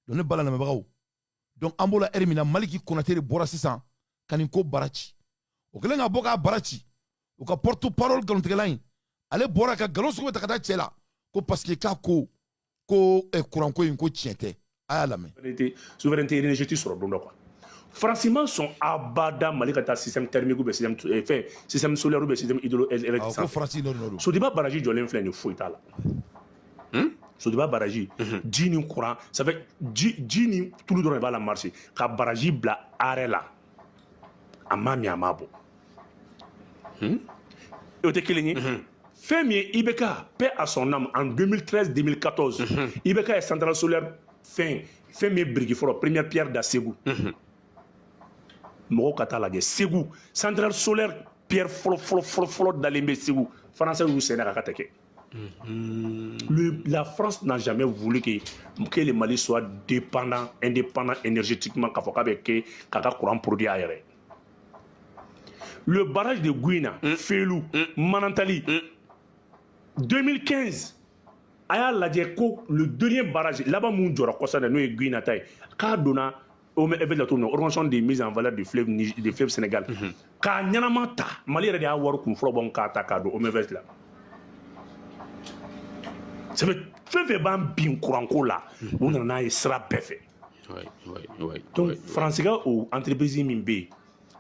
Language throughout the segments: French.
donc ne bala lamɛbagaw donc an b'ola eri min na Maliki Konate de bɔra sisan ka nin ko bara ci o kɛlen ka bɔ k'a bara ci o ka porte parole nkalontigɛla in ale bɔra ka nkalon sugu bɛ ta ka taa cɛ la ko parce que k'a ko kuranko in ko tiɲɛ tɛ a y'a lamɛn. Souveraineté énergétique sɔrɔ don dɔ quoi. Franchement son abada Mali ka taa système thermique ou système solaire ou système hydroélectrique. ko Faransi nɔ nɔ don. Sodiba baraji jɔlen filɛ nin foyi t'a la. Sodiba baraji ji ni courant ça fait ji ni tulu dɔrɔn de b'a la marché ka baraji bila arrêt la a m'a min a m'a bɔ. O tɛ kelen ye. Fɛn min ye IBK paix à son âme en 2013-2014 IBK est centrale solaire fɛn min ye biriki fɔlɔ première pierre da Ségou. Mɔgɔw ka taa lajɛ Ségou centrale solaire pierre fɔlɔ dalen bɛ Ségou français y'u sɛnɛ ka tɛ kɛ. La France n'a jamais voulu que le Mali soit indépendant énergétiquement k'a fɔ k'a bɛ kɛ k'a ka courant produit a yɛrɛ. Le barrage de Gouina, Félou, Manantali, 2015, a y'a lajɛ ko le dernier barrage là-bas mun jɔra kɔsana n'o ye Gouina ta ye k'a donna organisation de mise en valeur du fleuve Sénégal k'a ɲɛnama ta Mali yɛrɛ de y'a wari kun fɔlɔ bɔ k'a ta k'a don OMVS la. Ça veut fɛn fɛn b'an bin kuranko la u nana n'a ye sira bɛɛ fɛ. Donc Faransi ka o entreprise min bɛ yen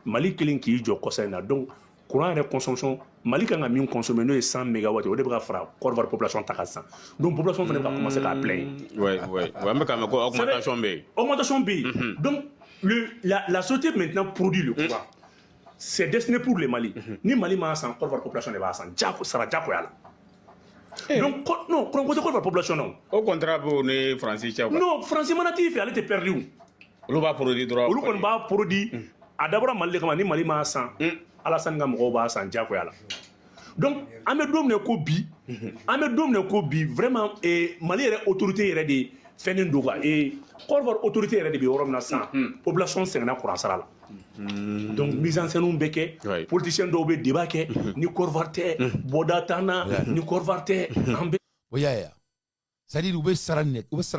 Mali kelen k'i jɔ kɔsa in na donc courant yɛrɛ consommation Mali kan ka min consommer n'o ye 100 mégawatts o de bɛ ka fara Côte d'Ivoire population ta kan sisan donc population fana bɛ ka commencer k'a plaindre. An bɛ k'a mɛn ko augmentation bɛ yen. Augmentation bɛ yen donc la société maintenant produit le courant c'est destiné pour le Mali ni Mali m'a san Côte d'Ivoire population de b'a san sara jagoya la. Donc non courant côté Côte d'Ivoire population non. Au contraire pour ni Faransi cɛ. Non Faransi mana t'i fɛ ale tɛ perdu. Olu b'a produit dɔrɔn. Olu kɔni b'a produit. A dabɔra Mali de kama ni Mali m'a san Alassane ka mɔgɔw b'a san jagoya la. Donc an bɛ don min ko bi vraiment Mali yɛrɛ autorité yɛrɛ de fɛnnen don quoi Côte d'Ivoire autorité yɛrɛ de bɛ yɔrɔ min na sisan population sɛgɛnna courant sara la. Donc mise en scène bɛ kɛ politiciens dɔw bɛ débat kɛ ni Côte d'Ivoire tɛ bɔda t'an na ni Côte d'Ivoire tɛ an bɛ. O y'a ye c'est-à-dire u bɛ sara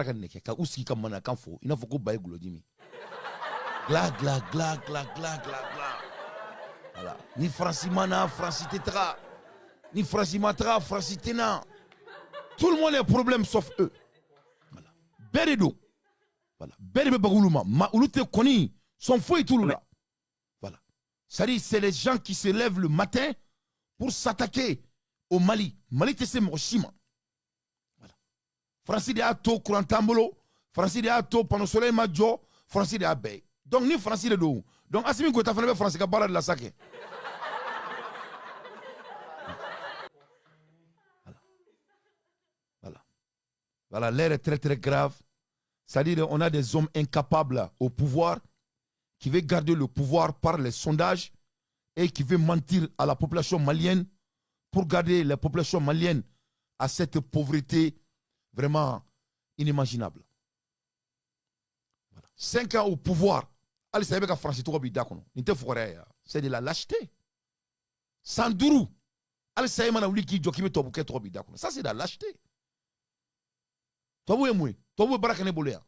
ka nin kɛ ka u sigi ka manakan fɔ i n'a fɔ ko ba ye gulɔji min. Gla. Voilà. Ni Faransi mana, Faransi tɛ taga. Ni Faransi ma taga, Faransi tɛ na. Tout le monde a des problèmes sauf eux. Voilà. Bɛɛ de don. Voilà. Bɛɛ de bɛ baga olu ma. Olu tɛ kɔni sont foyi t'olu la. Voilà. C'est-à-dire c'est les gens qui se lèvent le matin pour s'attaquer au Mali. Mali tɛ se mɔgɔ si ma. Voilà. Faransi de y'a to courant t'an bolo. Faransi de y'a to panneau solaire ma jɔ. Faransi de y'a bɛɛ. Donc ni Faransi de don donc Assimi Goïta fana bɛ Faransi ka baara de la sa kɛ. Voilà, l'air est très très grave. C'est-à-dire on a des hommes incapables au pouvoir qui veulent garder le pouvoir par les sondages et qui veulent mentir à la population malienne pour garder la population malienne à cette pauvreté vraiment inimaginable. Voilà. 5 ans au pouvoir. Ali sa ka Faransi tɔgɔ b'i da kɔnɔ nin tɛ fugariya ye c'est de la lâcheté. San 5 ali sa mana wuli k'i jɔ k'i bɛ tubabukɛ tɔgɔ b'i da kɔnɔ ça c'est de la lâcheté. Tubabu ye mun ye tubabu ye baara kɛ ne bolo yan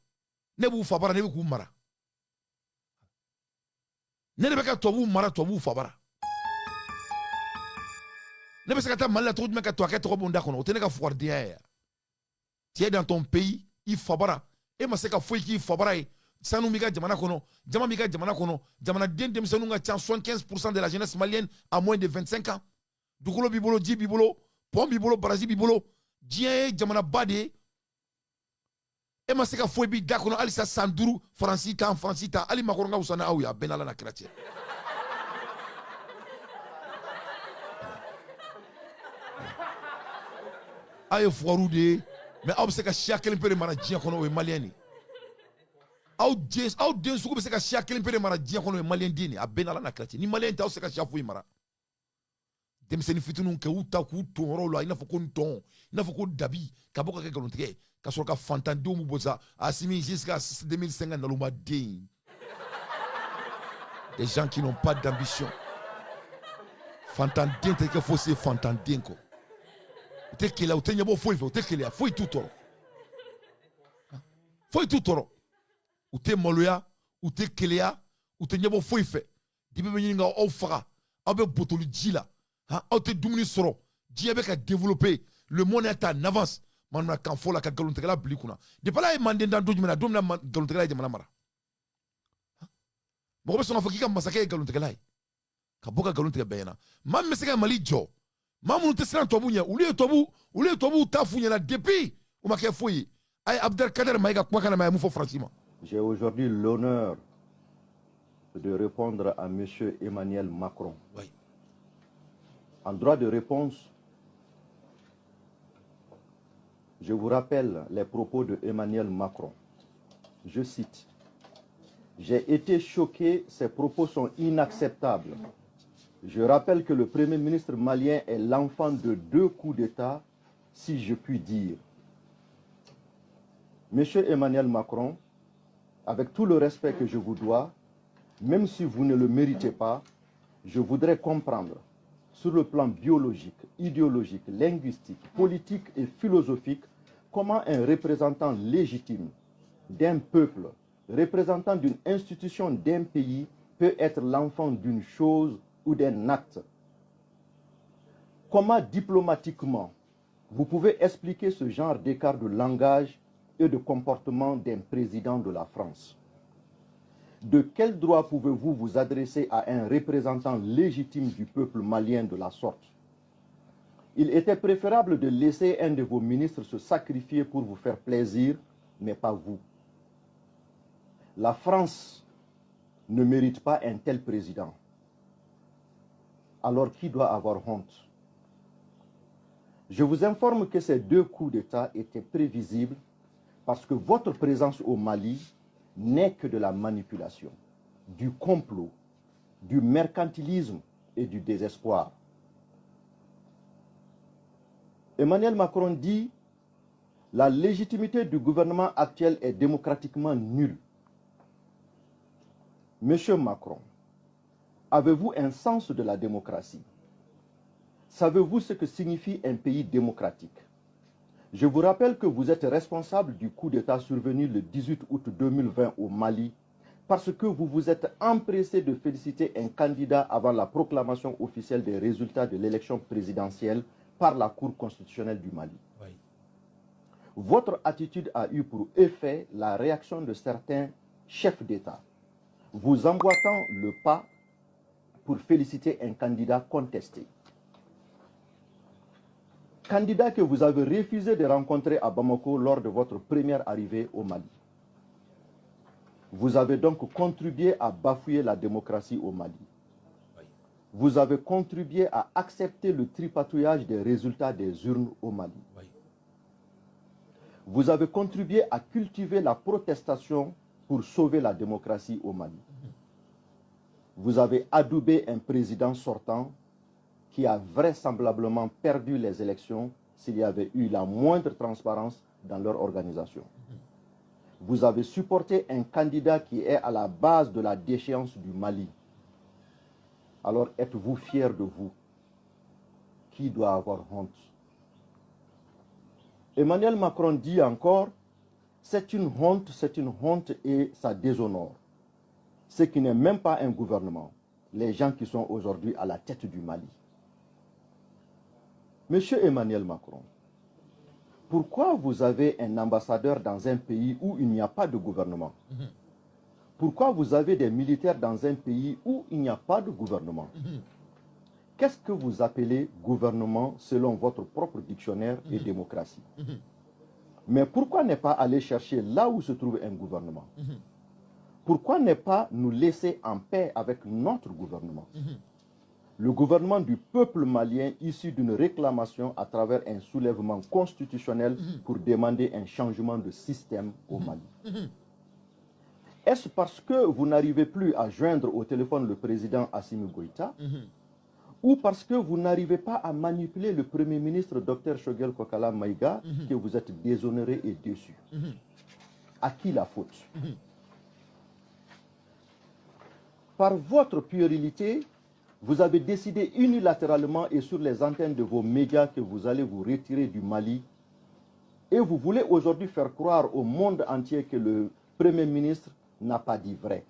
ne b'u fa bara ne bɛ k'u mara ne de bɛ ka tubabu mara tubabu fa bara ne bɛ se ka taa Mali la cogo jumɛn ka tubabukɛ tɔgɔ b'u da kɔnɔ o tɛ ne ka fugaridenya ye. Tu es dans ton pays i fa bara e ma se ka foyi k'i fa bara ye. Sanu b'i ka jamana kɔnɔ jama b'i ka jamana kɔnɔ jamanaden denmisɛnninw ka ca 75% de la jeunesse malienne à moins de 25 ans dugukolo b'i bolo ji b'i bolo pont b'i bolo baraji b'i bolo diɲɛ ye jamanaba de ye e ma se ka foyi b'i da kɔnɔ halisa san 5 Faransi ta hali makɔrɔ ka wusa ni aw ye a bɛɛ n'Ala na kira cɛ. A ye fugariw de ye mais aw bɛ se ka siya kelen pe de mara diɲɛ kɔnɔ o ye maliyɛn de ye. Aw den sugu bɛ se ka siya kelen pe de mara diɲɛ kɔnɔ o ye maliyɛn den de ye a bɛɛ n'Ala na kira cɛ ni maliyɛn tɛ aw se ka siya foyi mara. Denmisɛnnin fitininw kɛ u ta k'u ton yɔrɔw la i n'a fɔ ko ntɔn i n'a fɔ ko dabi ka bɔ ka kɛ nkalontigɛ ka sɔrɔ ka fantandenw bɔ sa Assimi jusqu'à 2050 naloma den. Des gens qui n'ont pas d'ambition. Fantanden tɛ kɛ fosi ye fantanden kɔ. O tɛ keleya o tɛ ɲɛbɔ foyi fɛ o tɛ keleya foyi t'u tɔɔrɔ. Foyi t'u tɔɔrɔ. ou te maloya, ou te kelea, ou te nyabo foife. Dibe be nyinga o faga, abe botolu djila. Ha, o te dumuni soro. Dji avec à développer. Le monde est en avance. Manuna kan fola ka galontegala blikuna. De pala e manden dan dojumena domna galontegala jamana mara. Mo be sona fakika masake galontegala. Ka boka galontegala bayana. Mam meseka mali jo. Mamu te sran tobu nya, uli tobu tafu nya la depuis ou ma ke foyi. Ay Abdelkader Maïga kuma kana ma mu fo francima. J'ai aujourd'hui l'honneur de répondre à M. Emmanuel Macron. Oui. En droit de réponse, je vous rappelle les propos de Emmanuel Macron. Je cite, « J'ai été choqué, ces propos sont inacceptables. Je rappelle que le Premier ministre malien est l'enfant de 2 coups d'État, si je puis dire. » Monsieur Emmanuel Macron, avec tout le respect que je vous dois, même si vous ne le méritez pas, je voudrais comprendre, sur le plan biologique, idéologique, linguistique, politique et philosophique, comment un représentant légitime d'un peuple, représentant d'une institution d'un pays, peut être l'enfant d'une chose ou d'un acte. Comment diplomatiquement vous pouvez expliquer ce genre d'écart de langage et de comportement d'un président de la France? De quel droit pouvez-vous vous adresser à un représentant légitime du peuple malien de la sorte? Il était préférable de laisser un de vos ministres se sacrifier pour vous faire plaisir, mais pas vous. La France ne mérite pas un tel président. Alors qui doit avoir honte? Je vous informe que ces 2 coups d'État étaient prévisibles parce que votre présence au Mali n'est que de la manipulation, du complot, du mercantilisme et du désespoir. Emmanuel Macron dit « La légitimité du gouvernement actuel est démocratiquement nulle ». Monsieur Macron, avez-vous un sens de la démocratie? Savez-vous ce que signifie un pays démocratique? Je vous rappelle que vous êtes responsable du coup d'État survenu le 18 août 2020 au Mali parce que vous vous êtes empressé de féliciter un candidat avant la proclamation officielle des résultats de l'élection présidentielle par la Cour constitutionnelle du Mali. Oui. Votre attitude a eu pour effet la réaction de certains chefs d'État, vous emboîtant le pas pour féliciter un candidat contesté. Candidat que vous avez refusé de rencontrer à Bamako lors de votre première arrivée au Mali. Vous avez donc contribué à bafouer la démocratie au Mali. Vous avez contribué à accepter le tripatouillage des résultats des urnes au Mali. Vous avez contribué à cultiver la protestation pour sauver la démocratie au Mali. Vous avez adoubé un président sortant qui a vraisemblablement perdu les élections s'il y avait eu la moindre transparence dans leur organisation. Vous avez supporté un candidat qui est à la base de la déchéance du Mali. Alors êtes-vous fier de vous? Qui doit avoir honte? Emmanuel Macron dit encore, c'est une honte et ça déshonore. Ce qui n'est même pas un gouvernement, les gens qui sont aujourd'hui à la tête du Mali. Monsieur Emmanuel Macron, pourquoi vous avez un ambassadeur dans un pays où il n'y a pas de gouvernement? Pourquoi vous avez des militaires dans un pays où il n'y a pas de gouvernement? Qu'est-ce que vous appelez gouvernement selon votre propre dictionnaire et démocratie? Mais pourquoi ne pas aller chercher là où se trouve un gouvernement? Pourquoi ne pas nous laisser en paix avec notre gouvernement? Le gouvernement du peuple malien issu d'une réclamation à travers un soulèvement constitutionnel pour demander un changement de système au Mali. Est-ce parce que vous n'arrivez plus à joindre au téléphone le président Assimi Goïta ou parce que vous n'arrivez pas à manipuler le Premier ministre Dr Choguel Kokala Maïga que vous êtes déshonoré et déçu? À qui la faute? Par votre puérilité, vous avez décidé unilatéralement et sur les antennes de vos médias que vous allez vous retirer du Mali et vous voulez aujourd'hui faire croire au monde entier que le Premier ministre n'a pas dit vrai.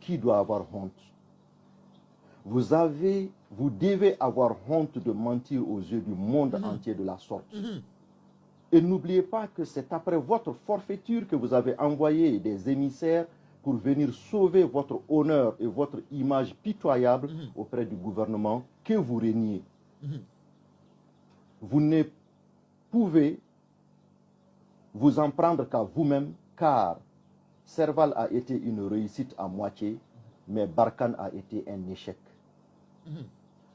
Qui doit avoir honte? Vous devez avoir honte de mentir aux yeux du monde entier de la sorte. Et n'oubliez pas que c'est après votre forfaiture que vous avez envoyé des émissaires pour venir sauver votre honneur et votre image pitoyable auprès du gouvernement que vous régnez. Vous ne pouvez vous en prendre qu'à vous-même, car Serval a été une réussite à moitié, mais Barkhane a été un échec.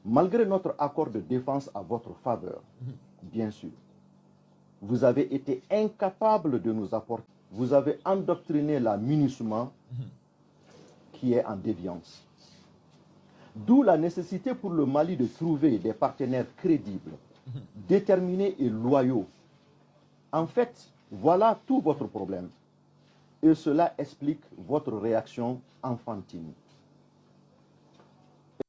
Malgré notre accord de défense à votre faveur, bien sûr, vous avez été incapable de nous apporter. Vous avez endoctriné la MINUSMA qui est en déviance. D'où la nécessité pour le Mali de trouver des partenaires crédibles, déterminés et loyaux. En fait, voilà tout votre problème. Et cela explique votre réaction enfantine.